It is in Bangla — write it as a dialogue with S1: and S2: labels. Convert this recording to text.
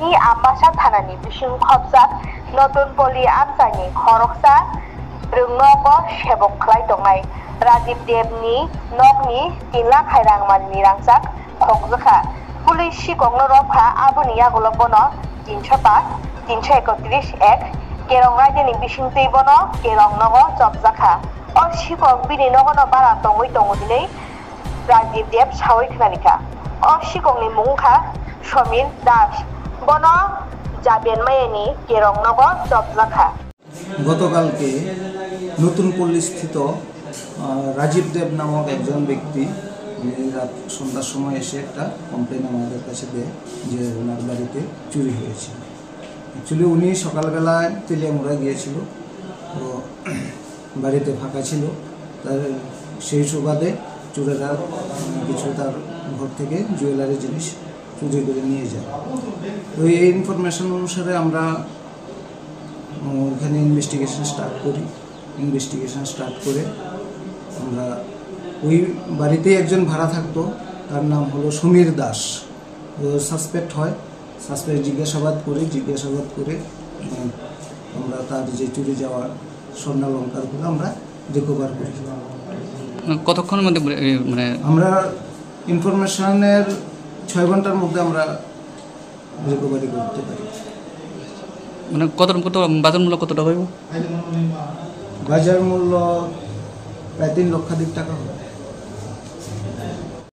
S1: ই आम्बासा थानानि बिसिं खबजाक नतुन पल्ली आमसानि खरकसा रोंनोबो सेबक खालाय दंनाय राजीव देवनि नगनि 3 लाख हायरां माननि रांजाक खकजखा पुलिस सिगंनो रफा आबुनि आगलबनो 305 331 1 केरं रायजोनि बिसिं दैबनो केरं नगो जबजाखा अ सिगं बिनि नगनो बारा दंगै दंगो दिनै राजीव देव सावै खनानिखा अ सिगंनि मुंखा समीर दास बनो जाबेन मायनि केरं नगो जबजाखा
S2: গতকালকে নতুন পল্লী স্থিত রাজীব দেব নামক একজন ব্যক্তি রাত সন্ধ্যার সময় এসে একটা কমপ্লেন আমাদের কাছে দেয় যে ওনার বাড়িতে চুরি হয়েছে। অ্যাকচুয়ালি উনি সকালবেলায় তেলিয়ামুড়া গিয়েছিল, তো বাড়িতে ফাঁকা ছিল, তার সেই সুবাদে চোরেরা কিছু তার ঘর থেকে জুয়েলারি জিনিস চুরি করে নিয়ে যায়। তো এই ইনফরমেশন অনুসারে আমরা ওখানে ইনভেস্টিগেশন স্টার্ট করে আমরা ওই বাড়িতেই একজন ভাড়া থাকতো, তার নাম হলো সমীর দাস। সাসপেক্ট হয়, জিজ্ঞাসাবাদ করে আমরা তার যে চুরি যাওয়া স্বর্ণালঙ্কারগুলো আমরা রিকভার করি।
S3: কতক্ষণের মধ্যে মানে
S2: আমরা ইনফরমেশনের 6 ঘন্টার মধ্যে আমরা রিকভারি করতে পারি।
S3: মানে কত বাজার মূল্য কত টাকা?
S2: বাজার মূল্য প্রায় 3 লক্ষাধিক টাকা হবে।